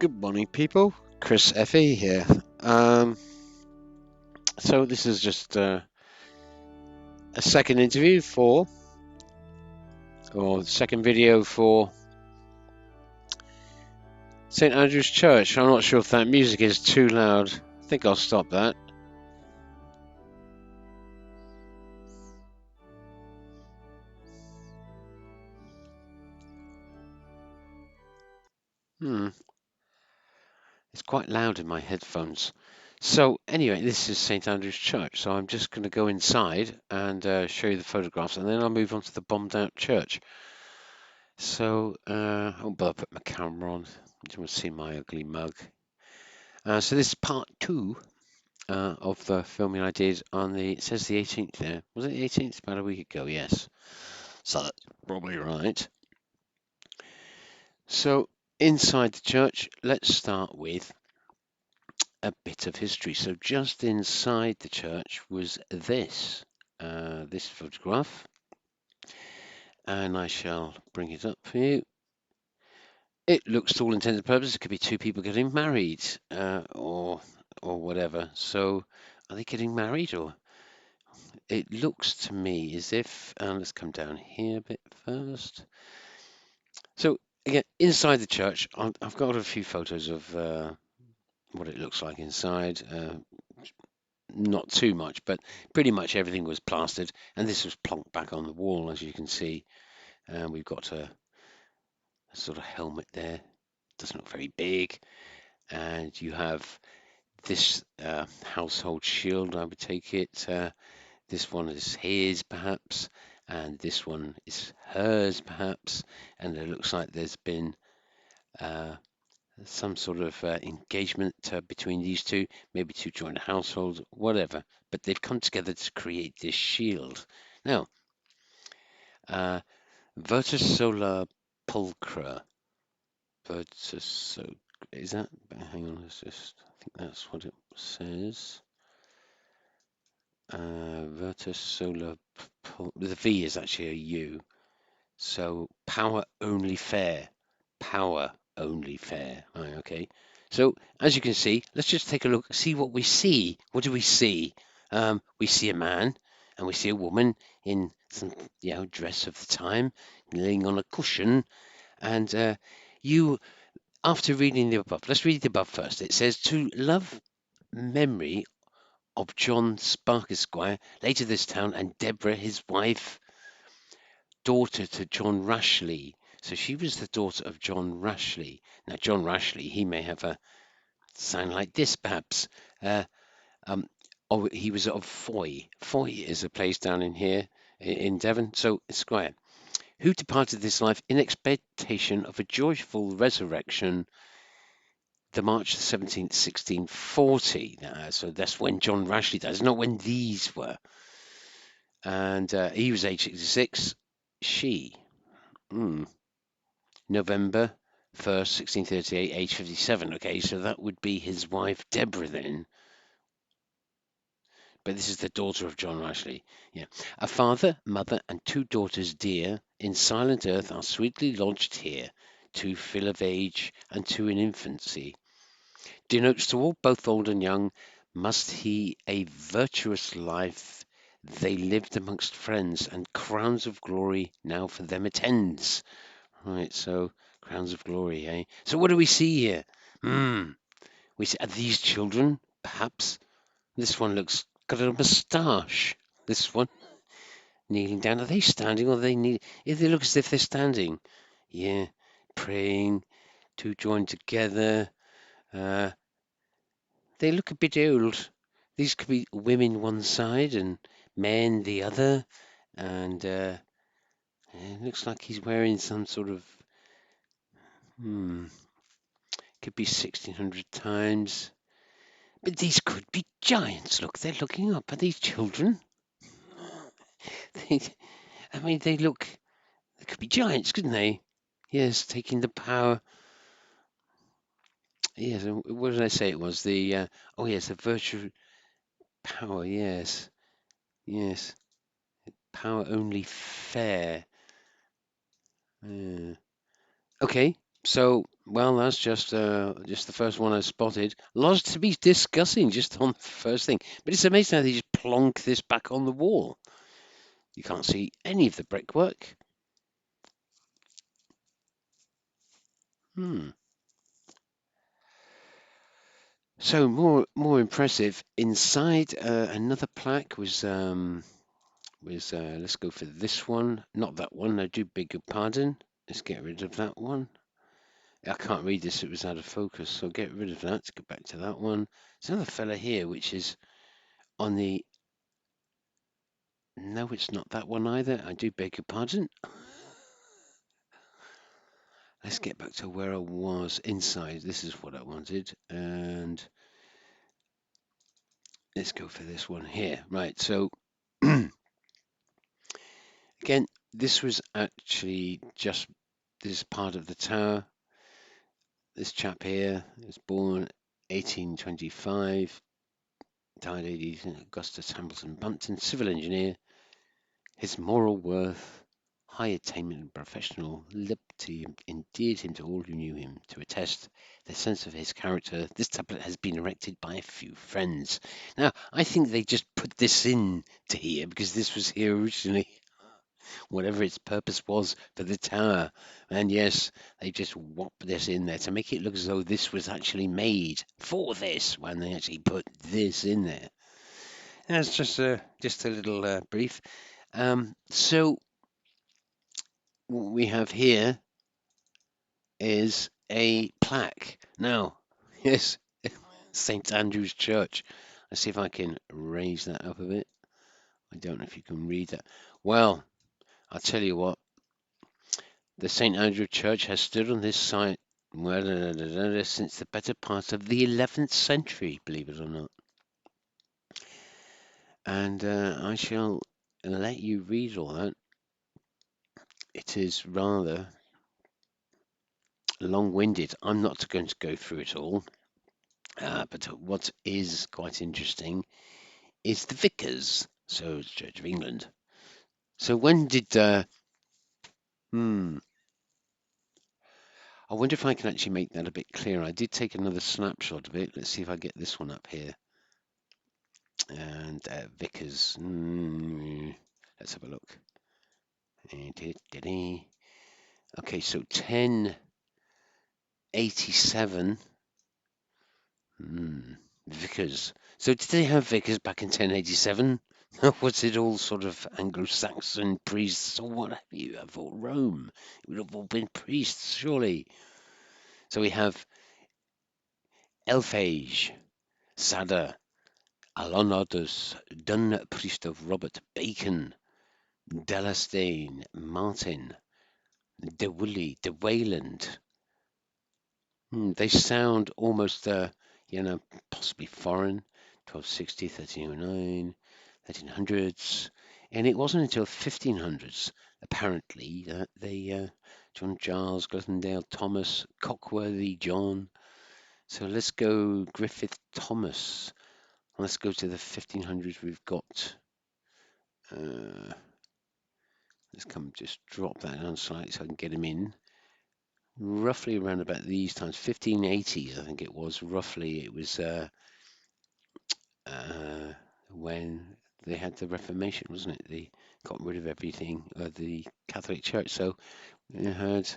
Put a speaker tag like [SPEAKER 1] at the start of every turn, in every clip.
[SPEAKER 1] Good morning, people. Chris Effie here. Um, so this is just a second interview for, or second video for St Andrew's Church. I'm not sure if that music is too loud. I think I'll stop that. Hmm, it's quite loud in my headphones. So anyway, this is St Andrew's Church. So I'm just going to go inside and show you the photographs, and then I'll move on to the bombed-out church. So oh, but I'll put my camera on. You want to see my ugly mug. So this is part two of the filming I did on it says the 18th there. Was it the 18th? About a week ago, yes. So that's probably right. So inside the church, let's start with a bit of history. So just inside the church was this photograph, and I shall bring it up for you. It looks, to all intents and purposes, it could be two people getting married, or whatever. So, are they getting married, or it looks to me as if, let's come down here a bit first. So again, inside the church, I've got a few photos of what it looks like inside. Not too much, but pretty much everything was plastered, and this was plonked back on the wall, as you can see. We've got a sort of helmet there. Doesn't look very big, and you have this household shield. I would take it. This one is his, perhaps, and this one is hers, perhaps. And it looks like there's been uh, some sort of engagement between these two, maybe two joint households, whatever. But they've come together to create this shield. Now, uh, Virtus Sola Pulchra. Virtus, so is that? Hang on, I think that's what it says. Virtus Sola. The V is actually a U. So power only fair. Power only fair. Right, okay. So as you can see, let's just take a look, see what we see. What do we see? We see a man and we see a woman in some, dress of the time, laying on a cushion. And you, after reading the above, let's read the above first. It says to love memory of John Spark Esquire, later this town, and Deborah, his wife, daughter to John Rashley. So she was the daughter of John Rashley. Now, John Rashley, he may have a sound like this, perhaps. Uh, oh, he was of Foy. Foy is a place down in here in Devon. So, Esquire, who departed this life in expectation of a joyful resurrection, the March the 17th, 1640. So that's when John Rashley died, not when these were. And he was age 66. She, hmm, November 1st, 1638, age 57. Okay, so that would be his wife, Deborah, then. But this is the daughter of John Rashley. Yeah. A father, mother, and two daughters dear, in silent earth are sweetly lodged here, two fill of age, and two in infancy. Denotes to all, both old and young, must he a virtuous life. They lived amongst friends, and crowns of glory now for them attends. Right, so crowns of glory, eh? So what do we see here? We see, are these children, perhaps? This one looks got a moustache. This one kneeling down. Are they standing or are they kneeling? Yeah, they look as if they're standing. Yeah, praying, two joined together. Uh, they look a bit old. These could be women one side and men the other. And it looks like he's wearing some sort of could be 1600 times. But these could be giants. Look, they're looking up. Are these children? They, I mean, they could be giants, couldn't they? Yes, taking the power. Yes, what did I say it was? Oh, yes, the virtue power. Yes, yes, power only fair. Uh, okay, So, well, that's just the first one I spotted. Lots to be discussing just on the first thing, but it's amazing how they just plonk this back on the wall. You can't see any of the brickwork. Hmm. So more impressive inside. Another plaque was let's go for this one, not that one. I do beg your pardon. Let's get rid of that one. I can't read this, it was out of focus, so get rid of that. Let's go back to that one. There's another fella here, which is on the. No, it's not that one either. I do beg your pardon. Let's get back to where I was inside. This is what I wanted. And let's go for this one here. Right, so again, this was actually just this part of the tower. This chap here was born 1825, died 18, Augustus Hamilton Bumpton, civil engineer. His moral worth, high attainment and professional liberty endeared him to all who knew him. To attest the sense of his character, this tablet has been erected by a few friends. Now, I think they just put this in to here because this was here originally, whatever its purpose was for the tower. And yes, they just whopped this in there to make it look as though this was actually made for this when they actually put this in there. That's just a little brief. So what we have here is a plaque. Now, yes, St. Andrew's Church. Let's see if I can raise that up a bit. I don't know if you can read that. Well, I'll tell you what, the St. Andrew Church has stood on this site since the better part of the 11th century, believe it or not. And I shall let you read all that. It is rather long-winded. I'm not going to go through it all. But what is quite interesting is the vicars, so it's Church of England. So when did I wonder if I can actually make that a bit clearer. I did take another snapshot of it. Let's see if I get this one up here. And vicars. Let's have a look. Okay, so 1087. Vicars. So did they have vicars back in 1087? Was it all sort of Anglo-Saxon priests or what have you? I thought Rome. It would have all been priests, surely. So we have Elphage, Sada, Alonodus, Dun priest of Robert Bacon, Delastane, Martin, De Woolley, De Wayland. They sound almost, possibly foreign. 1260, 1309, 1300s. And it wasn't until 1500s, apparently, that they, John Giles, Gluttondale, Thomas, Cockworthy, John. So let's go Griffith Thomas. Let's go to the 1500s. We've got, let's come just drop that down slightly so I can get him in. Roughly around about these times, 1580s, I think it was. Roughly, it was when they had the Reformation, wasn't it? They got rid of everything, the Catholic Church. So we had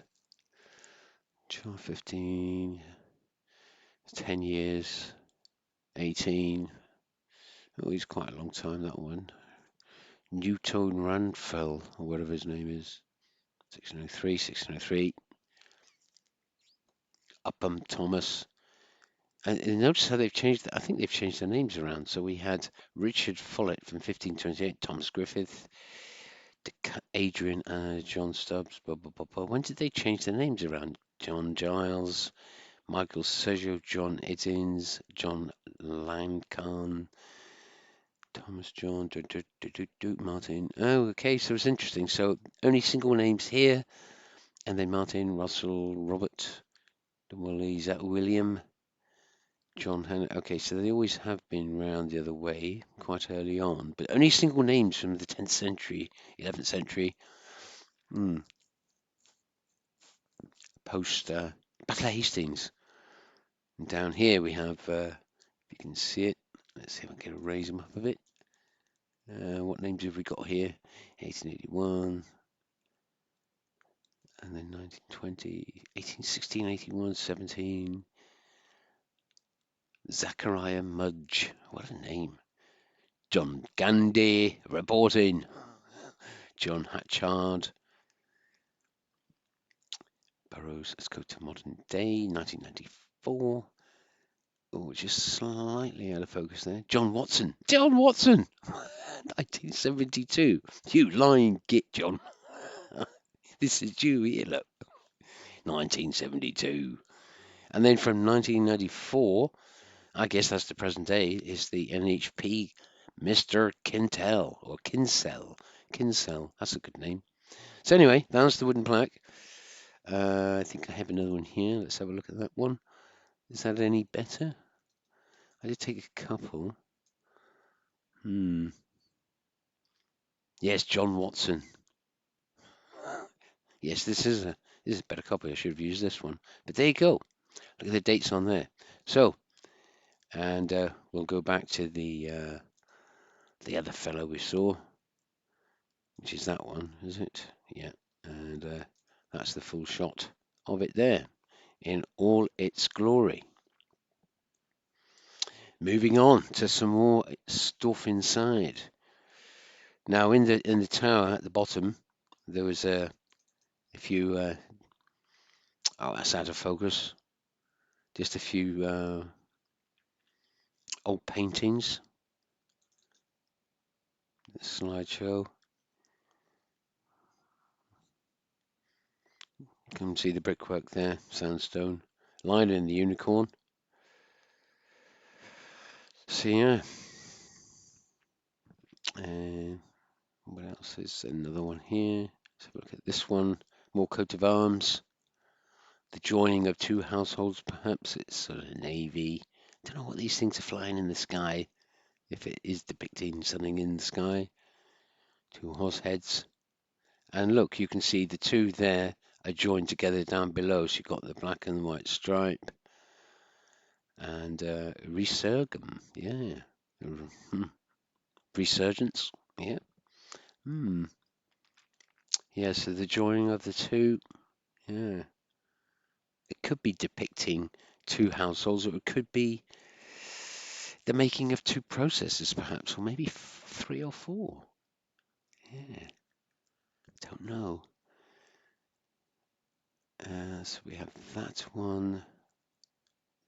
[SPEAKER 1] 12, 15, 10 years, 18. Oh, he's quite a long time, that one. Newton Ranfel, or whatever his name is. 1603, 1603. Upham Thomas. And notice how they've changed. I think they've changed their names around. So we had Richard Follett from 1528, Thomas Griffith, Adrian, John Stubbs. Blah, blah, blah, blah. When did they change their names around? John Giles, Michael Sergio, John Iddins, John Lancarn, Thomas John, Martin. Oh, okay. So it's interesting. So only single names here, and then Martin, Russell, Robert, is that William? John Hannah. Okay, so they always have been round the other way quite early on, but only single names from the 10th century, 11th century. post Battle of Hastings. And down here we have, if you can see it, let's see if I can raise them up a bit. What names have we got here? 1881, and then 1920, 1816, 81, 17. Zachariah Mudge, what a name. John Gandy reporting. John Hatchard. Burroughs, let's go to modern day, 1994. Oh, just slightly out of focus there. John Watson. John Watson! 1972. You lying git, John. This is you here, look. 1972. And then from 1994, I guess that's the present day, is the NHP Mr. Kintel, or Kinsell. Kinsell, that's a good name. So anyway, that's the wooden plaque. I think I have another one here. Let's have a look at that one. Is that any better? I did take a couple. Yes, John Watson. Yes, this is a better copy. I should have used this one. But there you go. Look at the dates on there. So, and we'll go back to the other fellow we saw, which is that one, is it? Yeah. And that's the full shot of it there in all its glory. Moving on to some more stuff inside. Now, in the tower at the bottom, there was a few. Oh, that's out of focus. Just a few old paintings. Slideshow. You can see the brickwork there, sandstone. Lion and the unicorn. So yeah. And what else is another one here? Let's have a look at this one. More coat of arms. The joining of two households, perhaps. It's sort of navy. Don't know what these things are flying in the sky. If it is depicting something in the sky. Two horse heads. And look, you can see the two there are joined together down below. So you've got the black and white stripe. And resurgam, yeah. Resurgence, yeah. Yeah, so the joining of the two, yeah. It could be depicting two households, or it could be the making of two processes, perhaps, or maybe three or four. Yeah, don't know. So we have that one.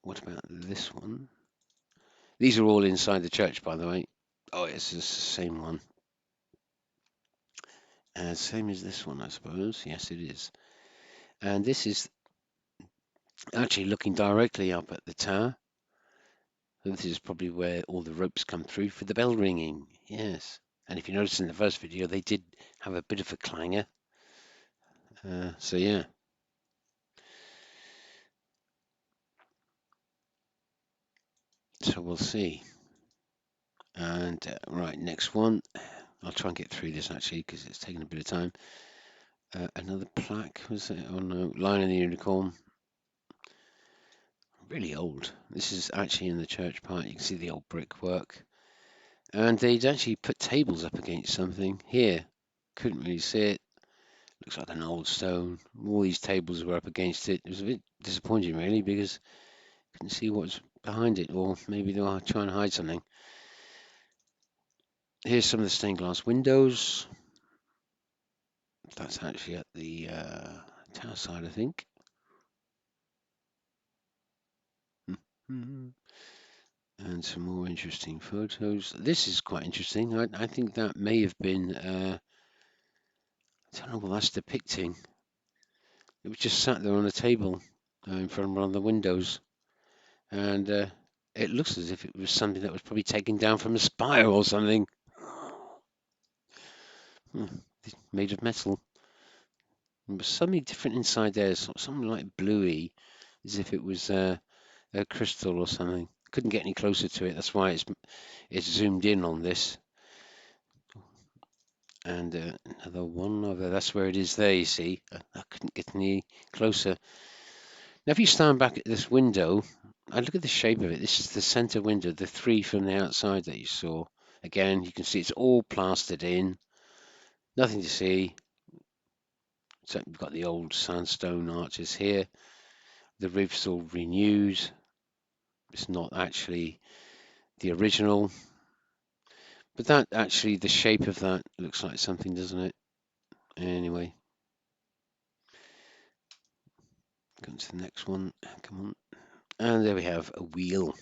[SPEAKER 1] What about this one? These are all inside the church, by the way. Oh, it's the same one. Same as this one, I suppose. Yes, it is. And this is actually looking directly up at the tower. So this is probably where all the ropes come through for the bell ringing. Yes. And if you notice in the first video, they did have a bit of a clanger. So yeah. So we'll see. And right, next one. I'll try and get through this actually because it's taking a bit of time. Another plaque, was it? Oh no, Lion and the Unicorn. Really old. This is actually in the church part. You can see the old brickwork. And they'd actually put tables up against something here. Couldn't really see it. Looks like an old stone. All these tables were up against it. It was a bit disappointing, really, because I couldn't see what was behind it, or maybe they were trying to hide something. Here's some of the stained glass windows. That's actually at the tower side, I think. And some more interesting photos. This is quite interesting. I think that may have been, I don't know what that's depicting. It was just sat there on a table in front of one of the windows. And it looks as if it was something that was probably taken down from a spire or something. Made of metal. There was something different inside there, something like bluey, as if it was a crystal or something. Couldn't get any closer to it. That's why it's zoomed in on this. And another one over. That's where it is there. You see, I couldn't get any closer. Now, if you stand back at this window and look at the shape of it, this is the center window, the three from the outside that you saw. Again, you can see it's all plastered in, nothing to see. So you've got the old sandstone arches here. The roof's all renewed. It's not actually the original, but that actually, the shape of that looks like something, doesn't it? Anyway, go to the next one. Come on. And there we have a wheel.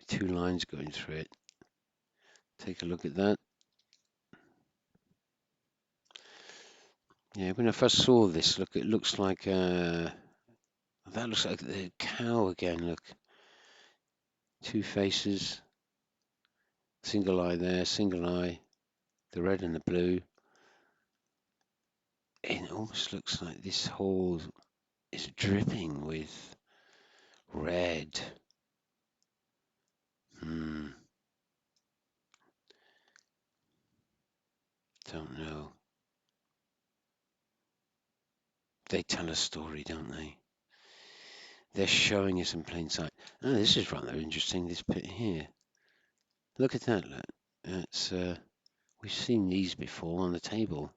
[SPEAKER 1] Two lines going through it. Take a look at that. Yeah, when I first saw this, look, it looks like that looks like the cow again. Look, two faces, single eye there, single eye, the red and the blue. It almost looks like this whole is dripping with red. Don't know. They tell a story, don't they? They're showing us in plain sight. Oh, this is rather interesting, this bit here. Look at that, look. It's, we've seen these before on the table.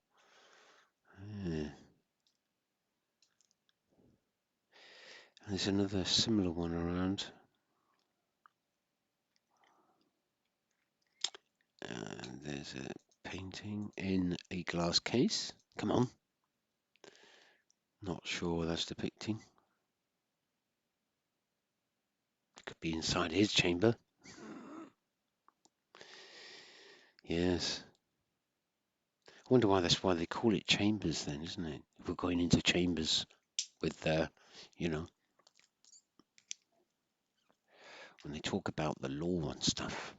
[SPEAKER 1] Yeah. There's another similar one around. And there's a painting in a glass case. Come on. Not sure what that's depicting. Could be inside his chamber. Yes. I wonder why that's why they call it chambers then, isn't it? If we're going into chambers with, you know, when they talk about the law and stuff.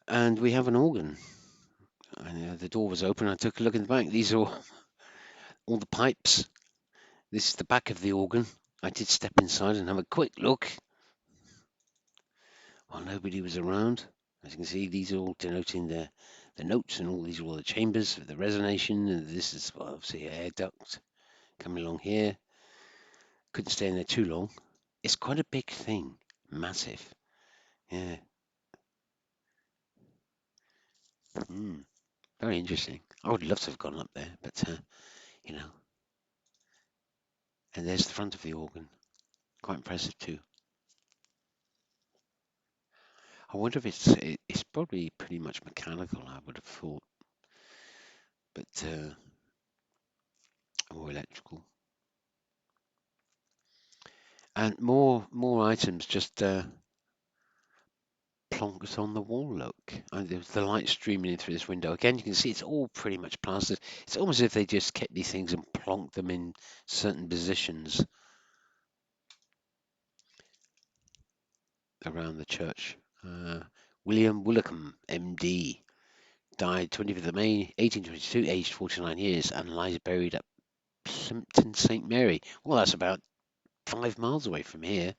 [SPEAKER 1] And we have an organ. And, the door was open. I took a look in the back. These are all the pipes. This is the back of the organ. I did step inside and have a quick look while nobody was around. As you can see, these are all denoting the notes, and all these are all the chambers for the resonation. And this is, well, obviously, an air duct coming along here. Couldn't stay in there too long. It's quite a big thing, massive. Yeah. Very interesting. I would love to have gone up there, but you know. And there's the front of the organ. Quite impressive too. I wonder if it's probably pretty much mechanical, I would have thought, but or electrical. And more items just plonked on the wall. Look, and there's the light streaming in through this window. Again, you can see it's all pretty much plastered. It's almost as if they just kept these things and plonked them in certain positions around the church. William Willacombe, M.D., died 25th of May 1822, aged 49 years, and lies buried at Plimpton St Mary. Well, that's about 5 miles away from here.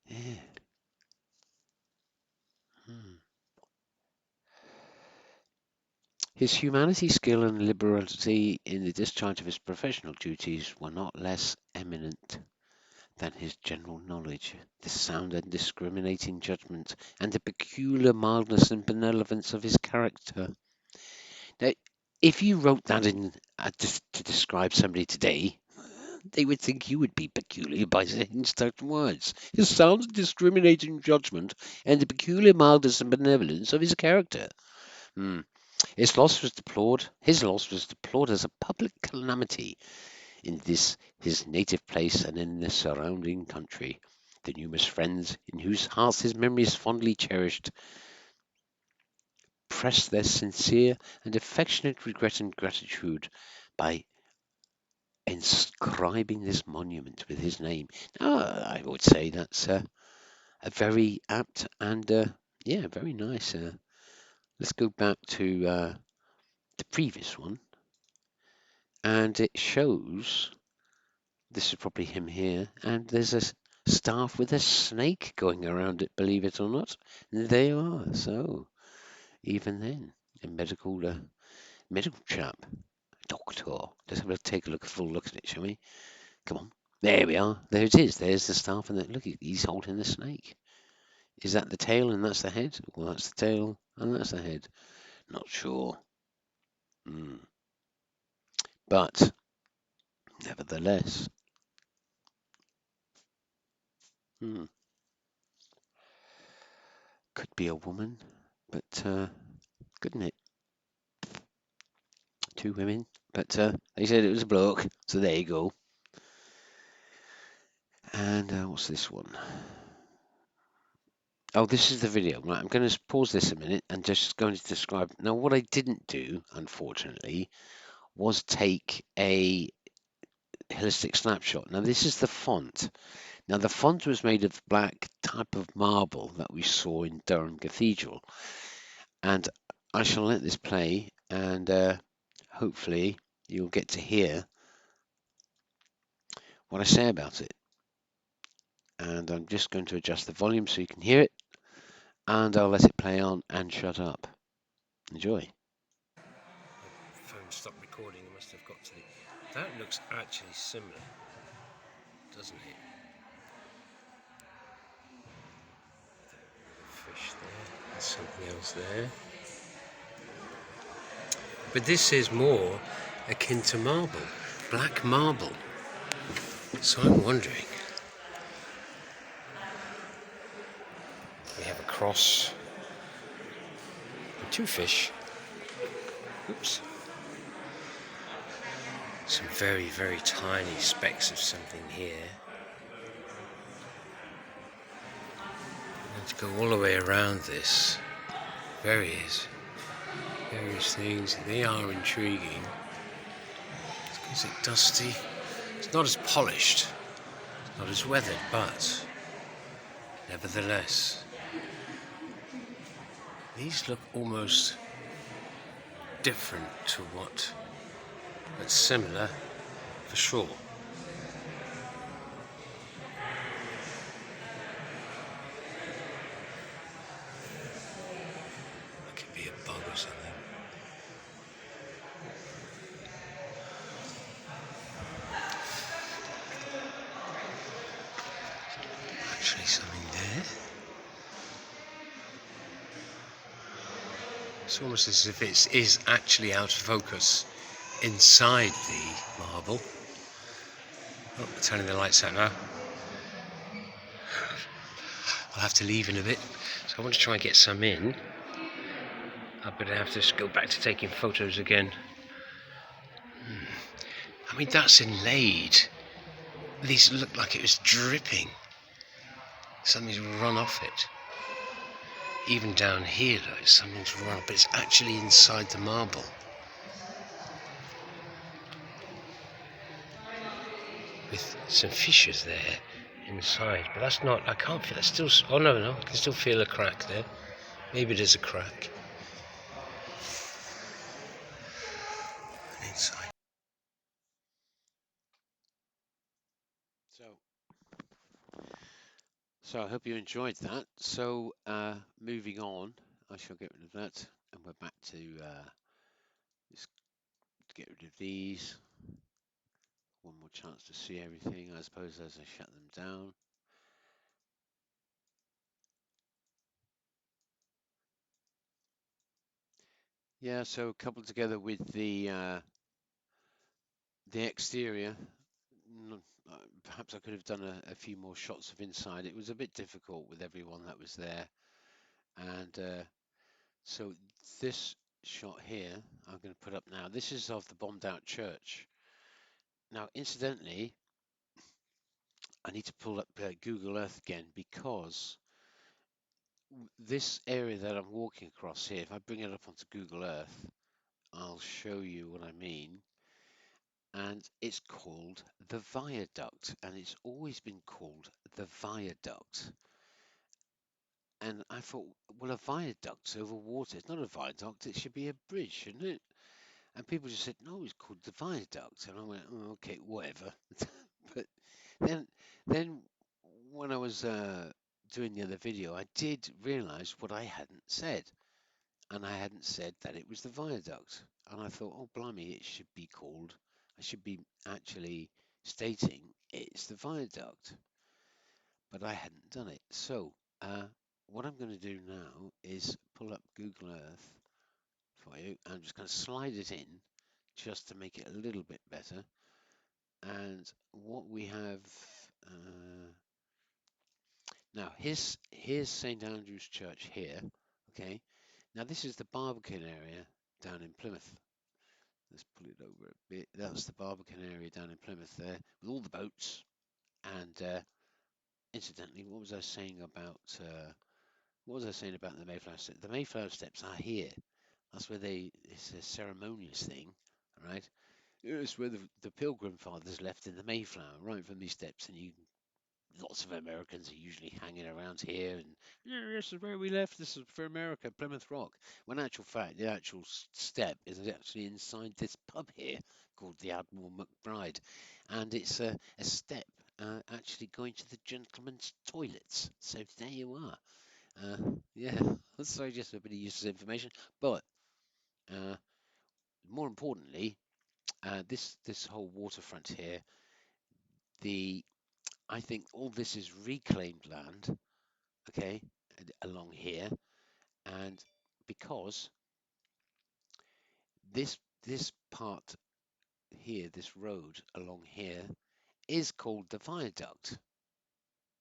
[SPEAKER 1] Yeah. His humanity, skill, and liberality in the discharge of his professional duties were not less eminent than his general knowledge, the sound and discriminating judgment, and the peculiar mildness and benevolence of his character. Now, if you wrote that in to describe somebody today, they would think you would be peculiar by saying such words. His sound and discriminating judgment, and the peculiar mildness and benevolence of his character. Hmm. His loss was deplored. His loss was deplored as a public calamity in this his native place and in the surrounding country. The numerous friends in whose hearts his memory is fondly cherished press their sincere and affectionate regret and gratitude by inscribing this monument with his name. Now, I would say that's a very apt and yeah, very nice. Let's go back to the previous one, and it shows this is probably him here, and there's a staff with a snake going around it, believe it or not. There you are. So even then, a middle chap, doctor. Let's have a take a look, a full look at it, shall we? Come on. There we are. There it is. There's the staff, and look, he's holding the snake. Is that the tail and that's the head? Well, that's the tail and that's the head. Not sure. But nevertheless, could be a woman, but couldn't it? Two women, but they said it was a bloke, so there you go. And what's this one? Oh, this is the video. Right, I'm going to pause this a minute and just going to describe. Now, what I didn't do, unfortunately, was take a holistic snapshot. Now, this is the font. Now, the font was made of black type of marble that we saw in Durham Cathedral. And I shall let this play, and hopefully you'll get to hear what I say about it. And I'm just going to adjust the volume so you can hear it, and I'll let it play on and shut up. Enjoy. Phone stopped recording. I must have got to the. That looks actually similar, doesn't it? Fish there. There's something else there. But this is more akin to marble, black marble. So I'm wondering. We have a cross and two fish. Oops. Some very, very tiny specks of something here. Let's go all the way around this. Various things. They are intriguing. Is it dusty? It's not as polished, not as weathered, but nevertheless, these look almost different to what, but similar for sure. It could be a bug or something. Actually something there. It's almost as if it is actually out of focus inside the marble. Oh, turning the lights out now. I'll have to leave in a bit, so I want to try and get some in. I'm going to have to go back to taking photos again. I mean, that's inlaid. These look like it was dripping. Something's run off it. Even down here, like something's run off, but it's actually inside the marble. With some fishes there inside, but that's not, I can't feel, that's still, oh no, I can still feel a crack there. Maybe there's a crack. Inside. So I hope you enjoyed that. So moving on, I shall get rid of that, and we're back to just get rid of these. One more chance to see everything, I suppose, as I shut them down. Yeah, so coupled together with the exterior, perhaps I could have done a few more shots of inside. It was a bit difficult with everyone that was there, and so this shot here I'm going to put up now. This is of the bombed out church. Now, incidentally, I need to pull up Google Earth again, because this area that I'm walking across here, if I bring it up onto Google Earth, I'll show you what I mean. And it's called the viaduct, and it's always been called the viaduct. And I thought, well, a viaduct's over water. It's not a viaduct, it should be a bridge, shouldn't it? And people just said, no, it's called the viaduct. And I went, oh, okay, whatever. But then when I was doing the other video, I did realize what I hadn't said. And I hadn't said that it was the viaduct. and I thought, oh blimey, it should be called, I should be actually stating it's the viaduct, but I hadn't done it. So what I'm going to do now is pull up Google Earth for you. I'm just going to slide it in just to make it a little bit better. And what we have now, here's St Andrew's Church here. Okay, now this is the Barbican area down in Plymouth. Let's pull it over a bit. That's the Barbican area down in Plymouth there with all the boats. And incidentally, what was I saying about the Mayflower Steps? The Mayflower Steps are here. That's where it's a ceremonious thing, all right? It's where the Pilgrim Fathers left in the Mayflower, right from these steps, and lots of Americans are usually hanging around here, and yeah, this is where we left. This is for America, Plymouth Rock. When in actual fact, the actual step is actually inside this pub here called the Admiral McBride, and it's a step actually going to the gentlemen's toilets. So there you are. Yeah, sorry, just a bit of useless information, but uh, more importantly, this whole waterfront here, I think all this is reclaimed land, okay, along here, and because this part here, this road along here, is called the viaduct.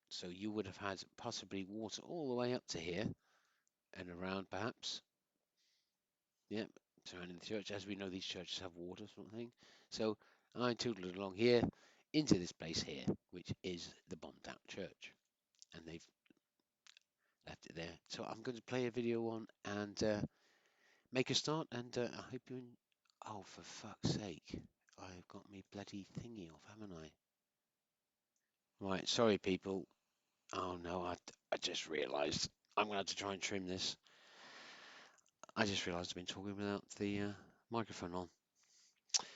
[SPEAKER 1] So you would have had possibly water all the way up to here and around, perhaps. Yep, surrounding the church. As we know, these churches have water, sort of thing. So I tootled it along here into this place here, which is the bombed out church, and they've left it there. So I'm going to play a video on and make a start, and I hope you. Oh, for fuck's sake! I've got me bloody thingy off, haven't I? Right, sorry, people. Oh no, I just realised I'm going to have to try and trim this. I just realised I've been talking without the microphone on.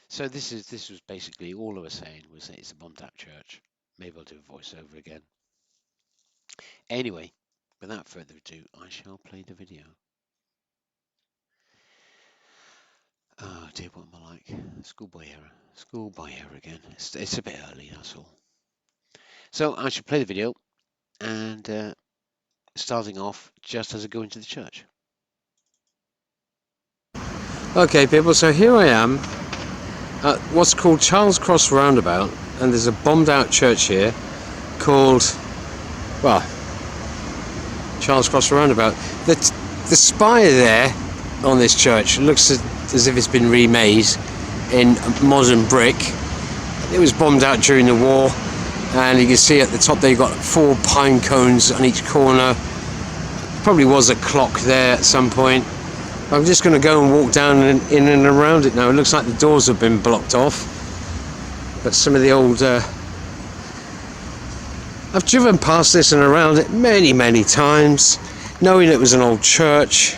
[SPEAKER 1] So this was basically all I was saying was that it's a bombed out church. Maybe I'll do a voiceover again. Anyway, without further ado, I shall play the video. Oh dear, what am I like? Schoolboy error. Schoolboy error again. It's a bit early, that's all. So I should play the video, and starting off just as I go into the church. Okay, people, so here I am at what's called Charles Cross Roundabout, and there's a bombed out church here called, well, Charles Cross Roundabout. The spire there on this church looks as if it's been remade in modern brick. It was bombed out during the war, and you can see at the top they've got 4 pine cones on each corner. Probably was a clock there at some point. I'm just going to go and walk down in and around it now. It looks like the doors have been blocked off, but some of the old I've driven past this and around it many times, knowing it was an old church,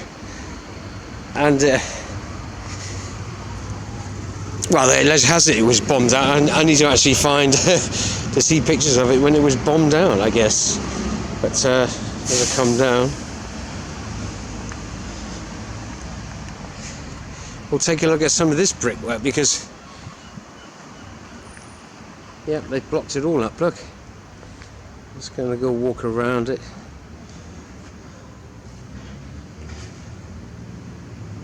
[SPEAKER 1] and well, it has it was bombed out. I need to actually find to see pictures of it when it was bombed out, I guess. But as I come down, we'll take a look at some of this brickwork, because yeah, they've blocked it all up. Look, I'm just going to go walk around it.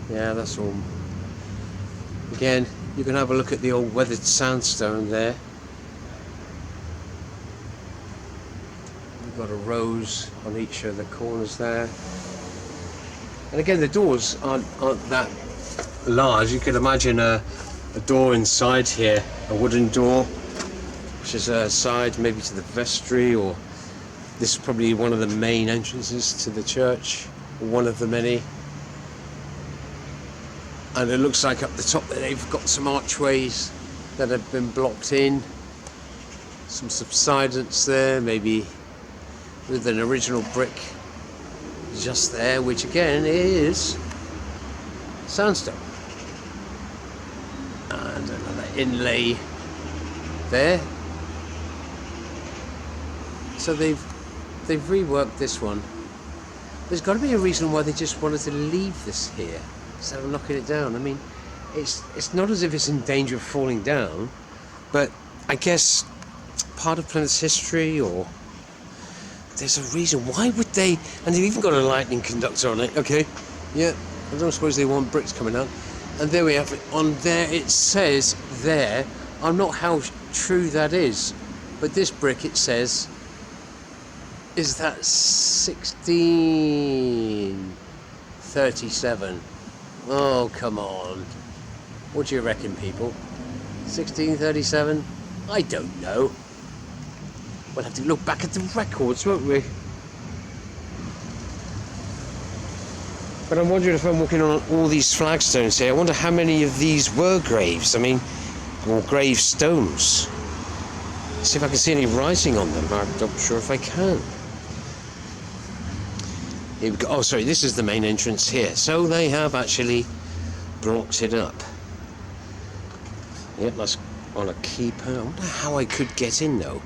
[SPEAKER 1] Yeah, that's all. Again, you can have a look at the old weathered sandstone there. We've got a rose on each of the corners there. And again, the doors aren't that large. You could imagine a door inside here, a wooden door, which is a side maybe to the vestry, or this is probably one of the main entrances to the church, or one of the many. And it looks like up the top there they've got some archways that have been blocked in, some subsidence there, maybe with an original brick just there, which again is sandstone. And another inlay there. So they've reworked this one. There's got to be a reason why they just wanted to leave this here instead of knocking it down. I mean, It's not as if it's in danger of falling down, but I guess part of Plymouth's history, or there's a reason. Why would they? And they've even got a lightning conductor on it. Okay, yeah. I don't suppose they want bricks coming out. And there we have it. On there it says there. I'm not how true that is, but this brick it says is that 1637. Oh, come on. What do you reckon, people? 1637? I don't know. We'll have to look back at the records, won't we? But I'm wondering if I'm walking on all these flagstones here, I wonder how many of these were graves. I mean, or gravestones. See if I can see any writing on them. I'm not sure if I can. Here we go. Oh, sorry, this is the main entrance here. So they have actually blocked it up. Yep, that's on a keeper. I wonder how I could get in, though.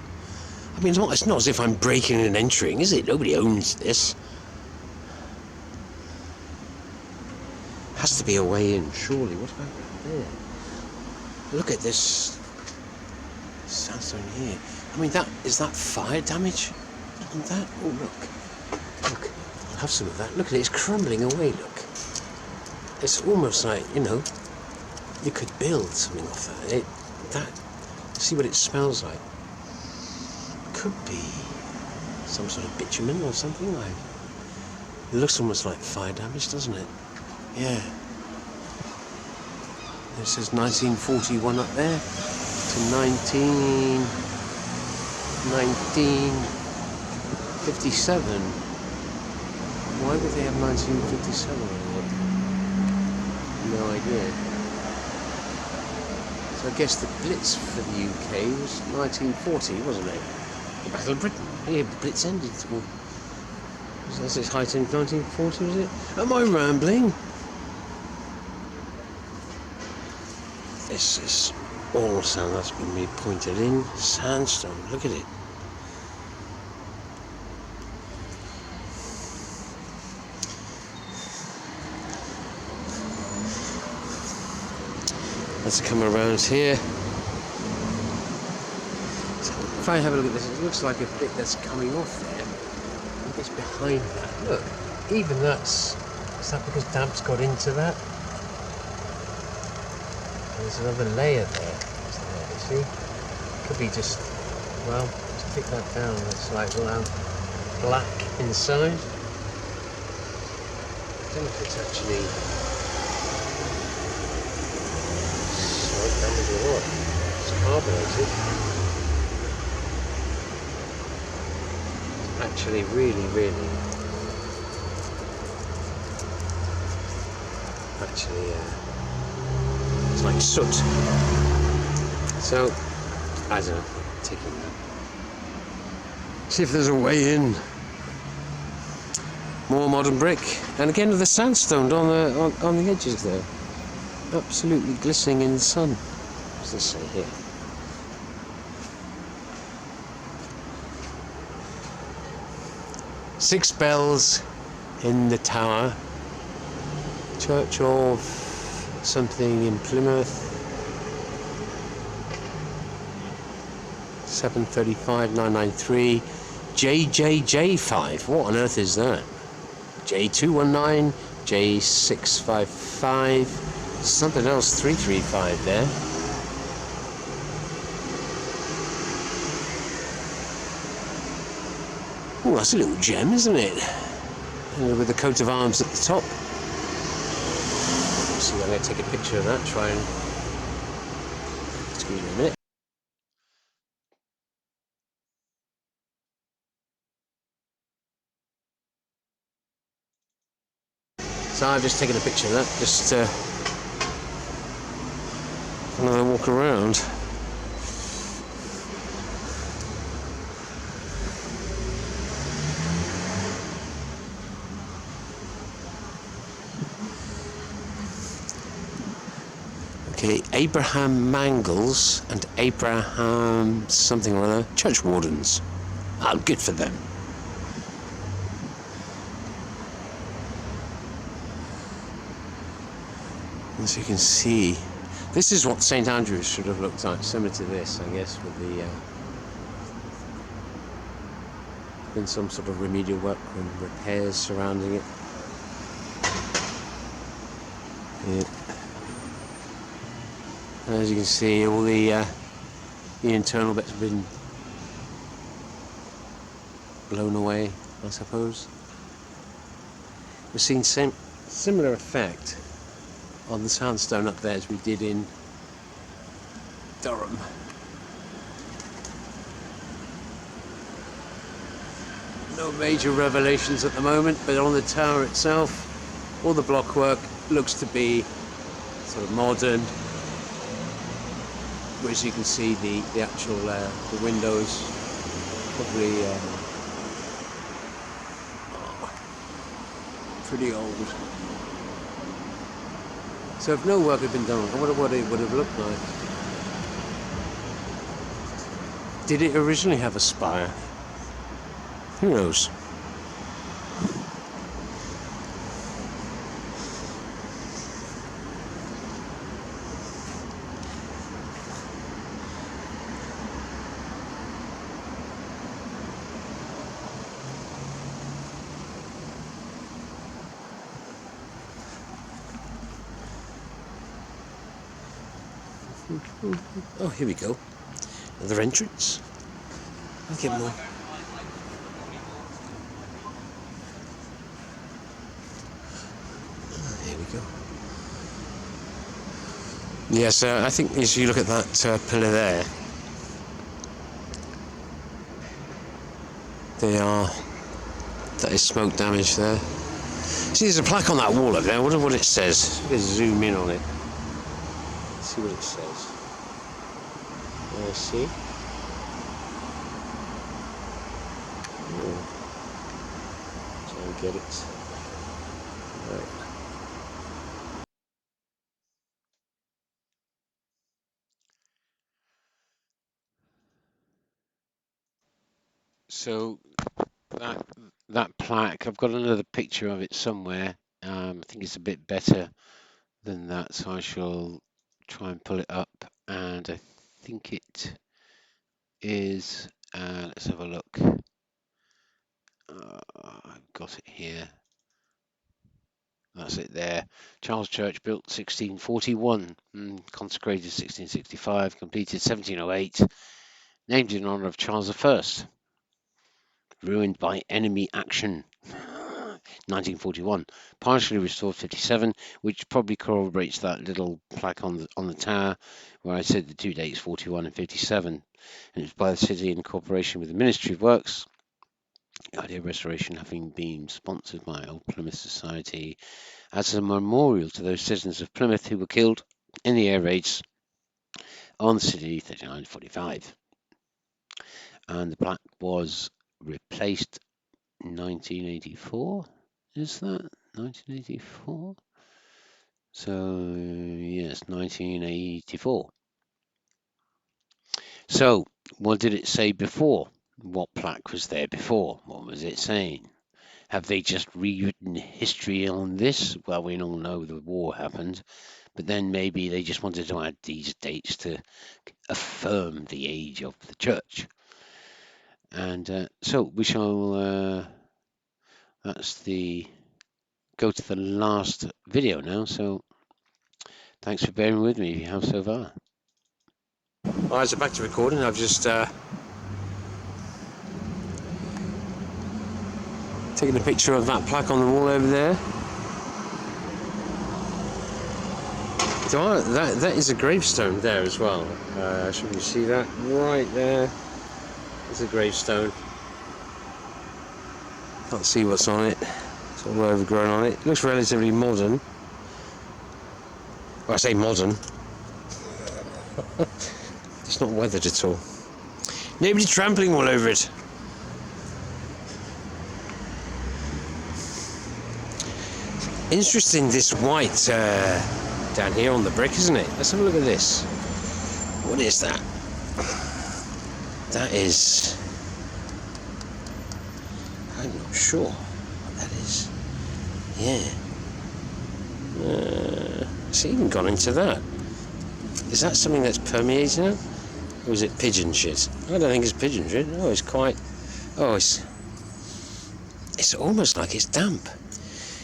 [SPEAKER 1] I mean, it's not as if I'm breaking and entering, is it? Nobody owns this. Has to be a way in, surely. What about there? Look at this sandstone here. I mean, is that fire damage? Look at that. Oh, look. Look. I'll have some of that. Look at it. It's crumbling away, look. It's almost like, you know, you could build something off that. See what it smells like. Could be some sort of bitumen or something. It looks almost like fire damage, doesn't it? Yeah. It says 1941 up there to 1957. Why would they have 1957 on it? No idea. So I guess the Blitz for the UK was 1940, wasn't it? The Battle of Britain. Yeah, the Blitz ended. Well, that's its height in 1940, was it? Am I rambling? This is all sand that's been pointed in. Sandstone, look at it. Let's come around here. So if I have a look at this, it looks like a bit that's coming off there. It's behind that. Look, even is that because damp's got into that? There's another layer there, you see? Could be just, well, let's pick that down. It's like black inside. I don't know if it's actually slight damage or what. It's carbonated. It's actually really it's like soot. So, I don't know, taking that. See if there's a way in. More modern brick. And again with the sandstone on the edges there. Absolutely glistening in the sun. What's this say here? Six bells in the tower. Church of something in Plymouth. 735 993 JJJ5. What on earth is that? J219 J655. Something else 335 there. Oh, that's a little gem, isn't it? With the coat of arms at the top. See, I'm going to take a picture of that, try and... Excuse me a minute. So I've just taken a picture of that, just another walk around. Okay, Abraham Mangles and Abraham something or other, church wardens. Ah, good for them. As you can see, This is what St Andrews should have looked like, similar to this, I guess, with the been some sort of remedial work and repairs surrounding it. Yeah. And as you can see, all the internal bits have been blown away, I suppose. We've seen similar effect on the sandstone up there as we did in Durham. No major revelations at the moment, but on the tower itself, all the blockwork looks to be sort of modern. As you can see, the actual the windows probably pretty old. So if no work had been done, I wonder what it would have looked like. Did it originally have a spire? Who knows? Oh, here we go. Another entrance. I'll get more. Here we go. Yes, I think as you look at that pillar there, that is smoke damage there. See, there's a plaque on that wall up there. I wonder what it says. Let's zoom in on it. See what it says. See? Try and get it. Right. So that plaque, I've got another picture of it somewhere. I think it's a bit better than that, so I shall try and pull it up. And I think it is. Let's have a look. I've got it here. That's it there. Charles Church, built 1641, consecrated 1665, completed 1708, named in honour of Charles I. Ruined by enemy action, 1941. Partially restored 57, which probably corroborates that little plaque on the tower where I said the two dates 41 and 57. And it was by the city in cooperation with the Ministry of Works. The idea of restoration having been sponsored by Old Plymouth Society as a memorial to those citizens of Plymouth who were killed in the air raids on the city 39-45. And the plaque was replaced in 1984. Is that 1984? So yes, 1984. So what did it say before? What plaque was there before? What was it saying? Have they just rewritten history on this? Well, we all know the war happened, but then maybe they just wanted to add these dates to affirm the age of the church. And so we shall go to the last video now. So thanks for bearing with me if you have so far. Alright, so back to recording. I've just taken a picture of that plaque on the wall over there. So that is a gravestone there as well. Should you see that right there? It's a gravestone. Can't see what's on it. It's all overgrown on it. It looks relatively modern. Well, I say modern. It's not weathered at all. Nobody trampling all over it. Interesting, this white down here on the brick, isn't it? Let's have a look at this. What is that? That is... I'm not sure what that is. Yeah. It's even gone into that. Is that something that's permeating it? Or is it pigeon shit? I don't think it's pigeon shit. Oh, it's quite... Oh, it's almost like it's damp.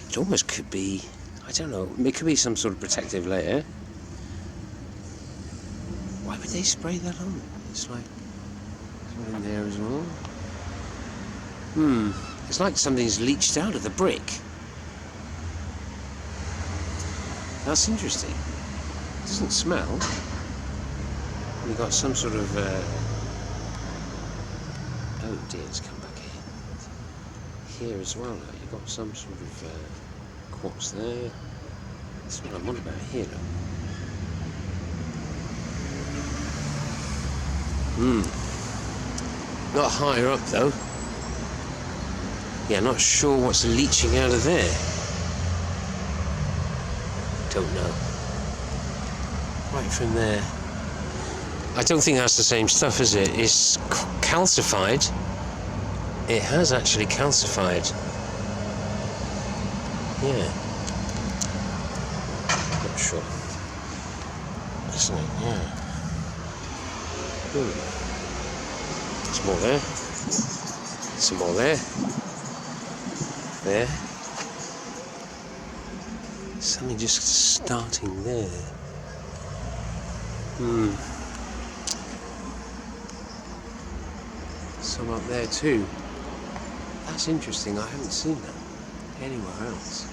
[SPEAKER 1] It almost could be... I don't know. It could be some sort of protective layer. Why would they spray that on? It's like... Something in there as well. It's like something's leached out of the brick. That's interesting. It doesn't smell. We've got some sort of... Oh dear, it's come back here. Here as well, look. You've got some sort of quartz there. That's what I'm on about here, look. Not higher up though. Yeah, not sure what's leaching out of there. Don't know. Right from there. I don't think that's the same stuff, is it? It's calcified. It has actually calcified. Yeah. Not sure. Isn't it? Yeah. Some more there. Some more there. There. Something just starting there. Some up there too. That's interesting. I haven't seen that anywhere else.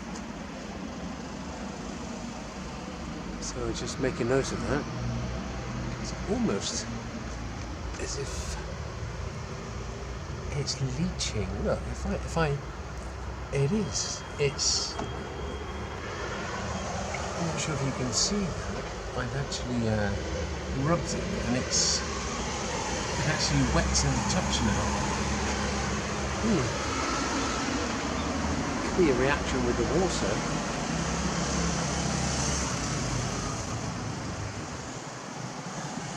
[SPEAKER 1] So just make a note of that. It's almost as if it's leaching. Look, if I, it is. It's. I'm not sure if you can see that. I've actually rubbed it, and it's actually wet to the touch now. Could be a reaction with the water.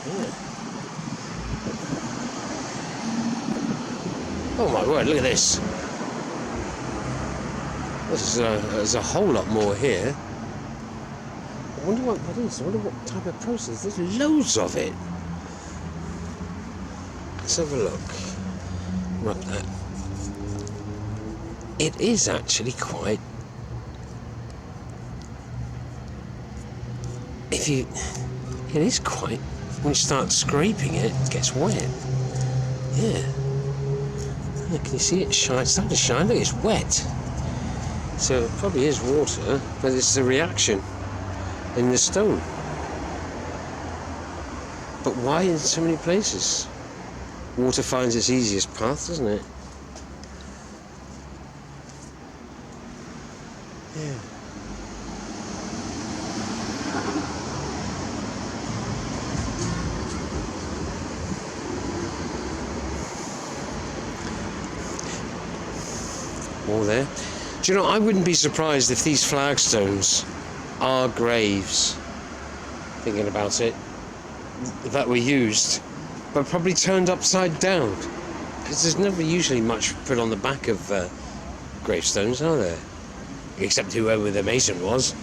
[SPEAKER 1] Yeah. Oh my word! Look at this. There's a whole lot more here. I wonder what that is. I wonder what type of process. There's loads of it. Let's have a look. Rub that. It is actually quite... It is quite... When you start scraping it, it gets wet. Yeah. Can you see it shine? It's starting to shine. Look, it's wet. So it probably is water, but it's a reaction in the stone. But why in so many places? Water finds its easiest path, doesn't it? Yeah. More there. Do you know, I wouldn't be surprised if these flagstones are graves, thinking about it, that were used, but probably turned upside down. Because there's never usually much put on the back of gravestones, are there? Except whoever the mason was.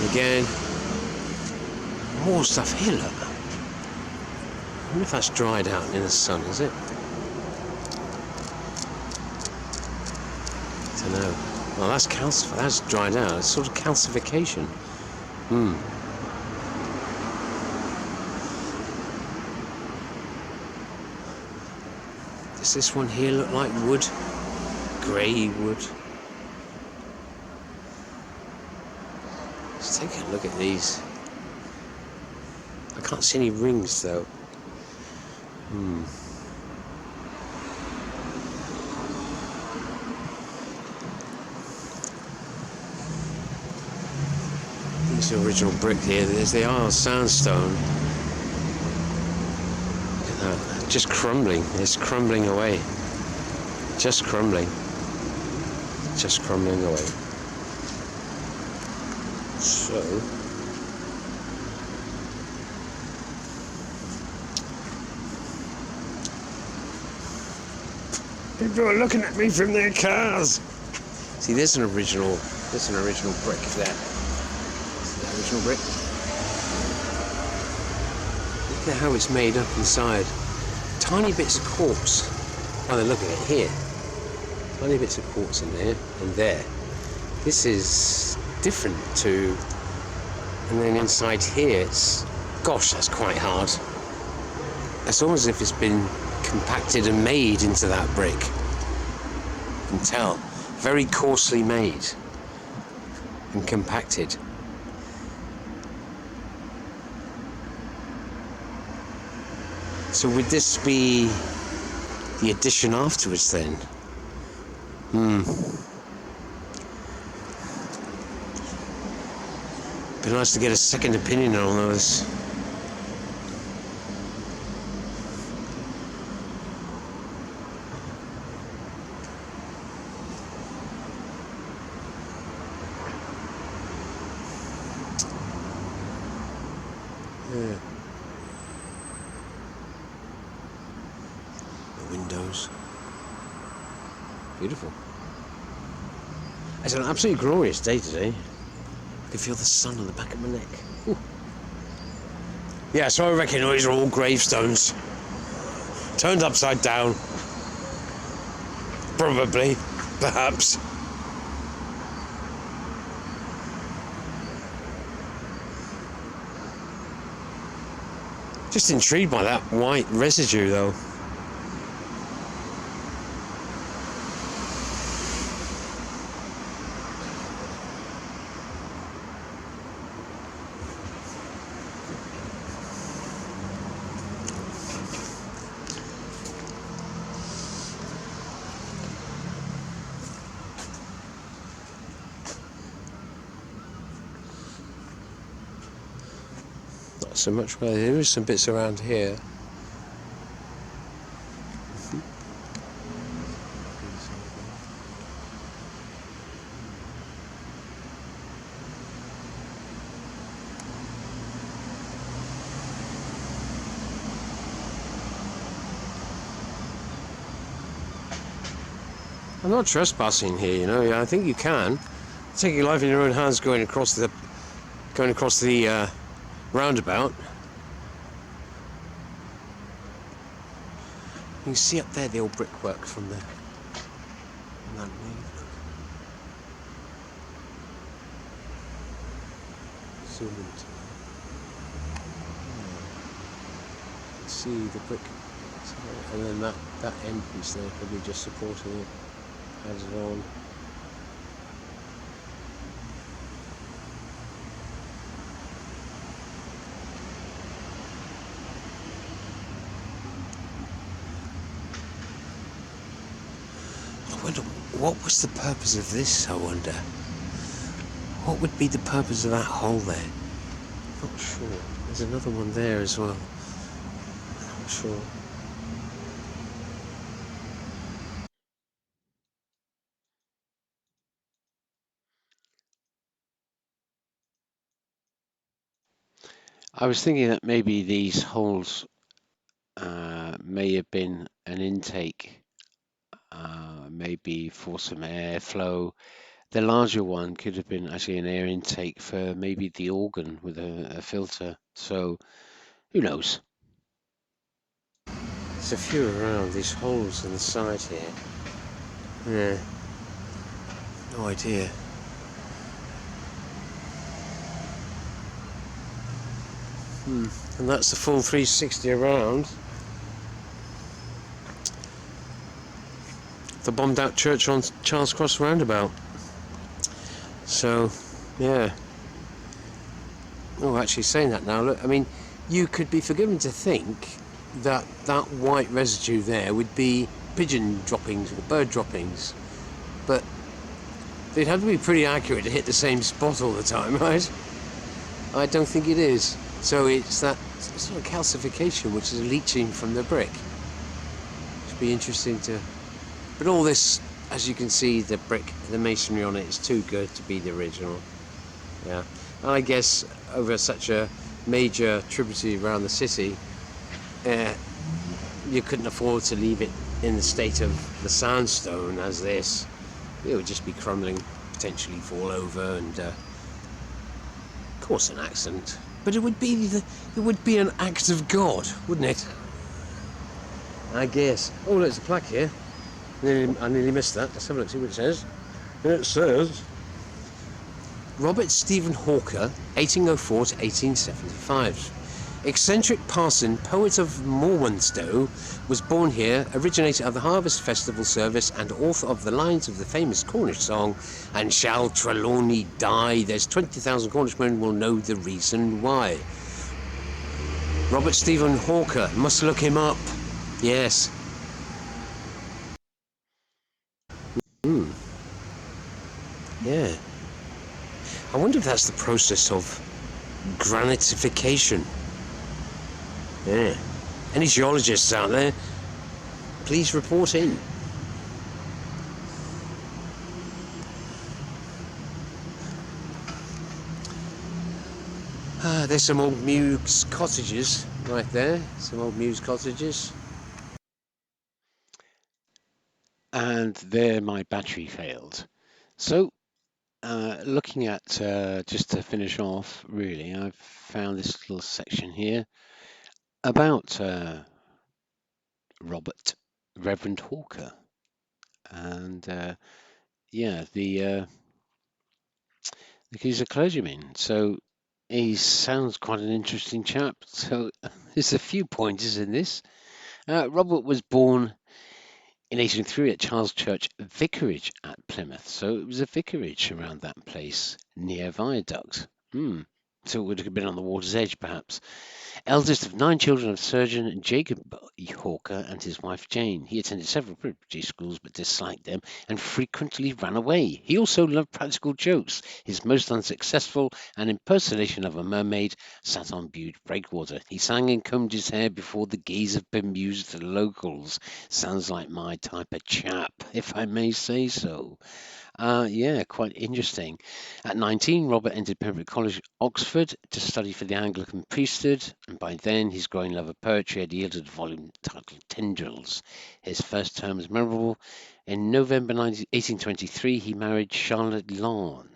[SPEAKER 1] Again, more stuff here, look. I wonder if that's dried out in the sun, is it? I don't know. Well, that's calcified. That's dried out. It's sort of calcification. Does this one here look like wood? Grey wood. Let's take a look at these. I can't see any rings though. It's the original brick here. There's the Isle sandstone. Look at that. Just crumbling. It's crumbling away. Just crumbling. Just crumbling away. So... people are looking at me from their cars. See, there's an original brick there. original brick. Look at how it's made up inside. Tiny bits of quartz. By the look of it here. Tiny bits of quartz in there and there. This is different to... And then inside here it's... Gosh, that's quite hard. It's almost as if it's been compacted and made into that brick. You can tell. Very coarsely made and compacted. So would this be the addition afterwards then? Be nice to get a second opinion on those. Yeah. The windows. Beautiful. It's an absolutely glorious day today. I can feel the sun on the back of my neck. Ooh. Yeah, so I reckon these are all gravestones. Turned upside down. Probably. Perhaps. Just intrigued by that white residue though. Not so much where there is some bits around here. I'm not trespassing here, you know. I think you can take your life in your own hands going across the roundabout. You can see up there the old brickwork from that wave. Zoom into it. See the brick, and then that end piece there probably just supporting it. Adds it on. I wonder, what was the purpose of this, I wonder? What would be the purpose of that hole there? Not sure. There's another one there as well. Not sure. I was thinking that maybe these holes may have been an intake, maybe for some airflow. The larger one could have been actually an air intake for maybe the organ with a filter. So, who knows? There's a few around, these holes in the side here. Yeah, no idea. And that's the full 360 around. The bombed out church on Charles Cross roundabout. So, yeah. Oh, actually saying that now, look, I mean, you could be forgiven to think that that white residue there would be pigeon droppings or bird droppings, but they'd have to be pretty accurate to hit the same spot all the time, right? I don't think it is. So it's that sort of calcification which is leaching from the brick. Should be interesting to... But all this, as you can see, the brick, the masonry on it is too good to be the original. Yeah. And I guess over such a major tributary around the city, you couldn't afford to leave it in the state of the sandstone as this. It would just be crumbling, potentially fall over and
[SPEAKER 2] course, an accident. But it would be an act of God, wouldn't it? I guess. Oh, look, there's a plaque here. I nearly missed that. Let's have a look, see what it says. It says Robert Stephen Hawker, 1804 to 1875. Eccentric parson, poet of Morwenstow, was born here, originator of the Harvest Festival service, and author of the lines of the famous Cornish song, "And shall Trelawney die? There's 20,000 Cornishmen will know the reason why." Robert Stephen Hawker, must look him up. Yes. Yeah. I wonder if that's the process of granitification. Yeah. Any geologists out there, please report in. There's some old Mews cottages right there. Some old Mews cottages.
[SPEAKER 1] And there my battery failed. So looking at, just to finish off, really, I've found this little section here about Robert Reverend Hawker. And yeah, he's a clergyman. So he sounds quite an interesting chap. So there's a few pointers in this. Robert was born in 1803 at Charles Church Vicarage at Plymouth. So it was a vicarage around that place near Viaduct. So it would have been on the water's edge, perhaps. Eldest of 9 children of surgeon Jacob Hawker and his wife Jane. He attended several preparatory schools but disliked them and frequently ran away. He also loved practical jokes. His most unsuccessful, an impersonation of a mermaid, sat on Bude breakwater. He sang and combed his hair before the gaze of bemused locals. Sounds like my type of chap, if I may say so. Yeah, quite interesting. At 19, Robert entered Pembroke College, Oxford, to study for the Anglican priesthood, and by then his growing love of poetry had yielded a volume titled Tendrils. His first term was memorable. In November 1823, he married Charlotte Lawn,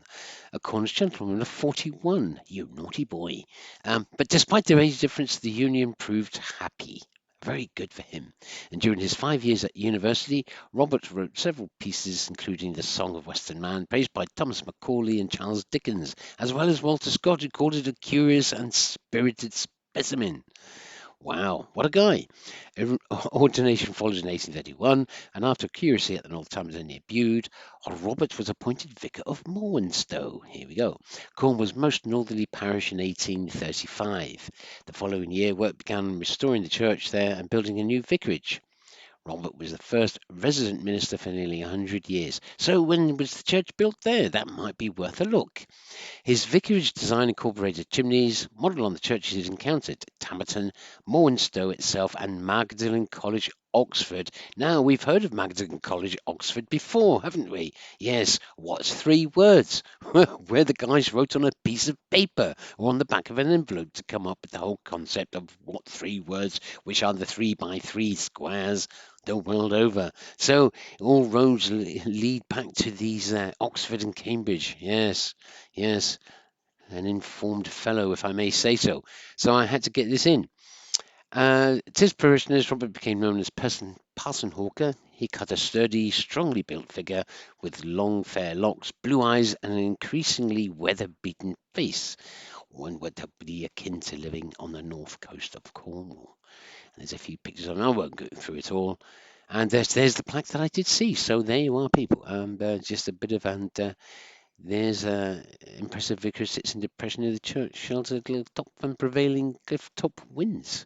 [SPEAKER 1] a Cornish gentlewoman of 41. You naughty boy. But despite their age difference, the union proved happy. Very good for him. And during his 5 years at university, Roberts wrote several pieces, including The Song of Western Man, praised by Thomas Macaulay and Charles Dickens, as well as Walter Scott, who called it a curious and spirited specimen. Wow, what a guy. Ordination followed in 1831, and after curacy at the North Thames near Bude, Robert was appointed Vicar of Morwenstow. Here we go. Cornwall's most northerly parish in 1835. The following year, work began restoring the church there and building a new vicarage. Robert was the first resident minister for nearly 100 years. So when was the church built there? That might be worth a look. His vicarage design incorporated chimneys, modelled on the churches he'd encountered at Tamerton, Morwenstow itself, and Magdalen College, Oxford. Now, we've heard of Magdalen College, Oxford before, haven't we? Yes, what's 3 words? Where the guys wrote on a piece of paper or on the back of an envelope to come up with the whole concept of what 3 words, which are the 3x3 squares the world over. So all roads lead back to these Oxford and Cambridge. Yes, yes, an informed fellow, if I may say so. So I had to get this in. To his parishioners, Robert became known as Parson Hawker. He cut a sturdy, strongly built figure with long, fair locks, blue eyes, and an increasingly weather-beaten face. One would be akin to living on the north coast of Cornwall. And there's a few pictures on. I won't go through it all. And there's the plaque that I did see. So there you are, people. Just a bit of there's a impressive vicar sits in depression near the church, sheltered little top from prevailing cliff top winds.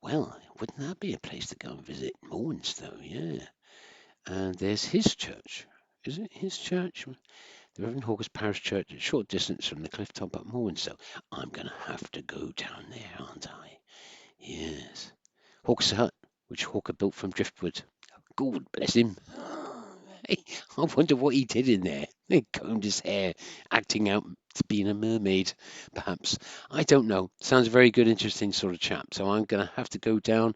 [SPEAKER 1] Well, wouldn't that be a place to go and visit? Morwenstow, yeah. And there's his church. Is it his church? The Reverend Hawker's Parish Church, a short distance from the cliff top at Morwenstow. I'm going to have to go down there, aren't I? Yes. Hawker's hut, which Hawker built from driftwood. God bless him. Hey, I wonder what he did in there. He combed his hair, acting out to being a mermaid, perhaps. I don't know. Sounds a very good, interesting sort of chap. So I'm going to have to go down.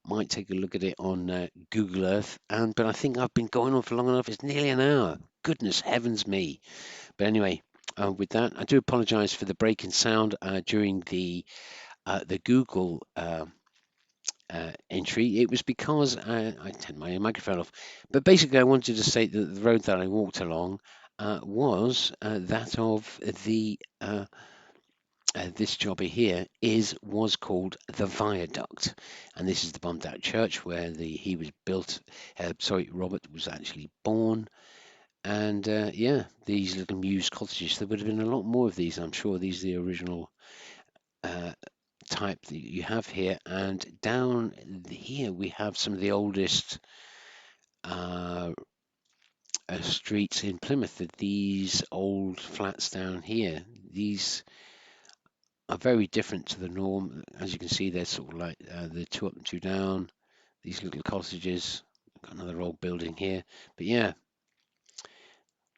[SPEAKER 1] Might take a look at it on Google Earth. But I think I've been going on for long enough. It's nearly an hour. Goodness heavens me. But anyway, with that, I do apologise for the break in sound during the Google entry. It was because I turned my microphone off. But basically, I wanted to say that the road that I walked along was that of the this jobby here was called the Viaduct, and this is the bombed out church where he was built. Sorry, Robert was actually born. And yeah, these little mews cottages. There would have been a lot more of these, I'm sure. These are the original uh, type that you have here. And down here, we have some of the oldest uh, streets in Plymouth. These old flats down here. These are very different to the norm. As you can see, they're sort of like the two up and two down. These little cottages. Got another old building here. But yeah,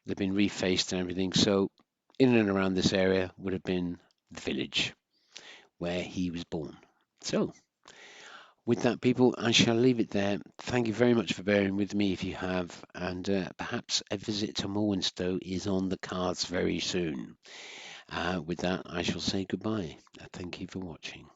[SPEAKER 1] they've been refaced and everything. So in and around this area would have been the village where he was born. So with that, people, I shall leave it there. Thank you very much for bearing with me if you have, and perhaps a visit to Morwenstow is on the cards very soon. With that, I shall say goodbye. Thank you for watching.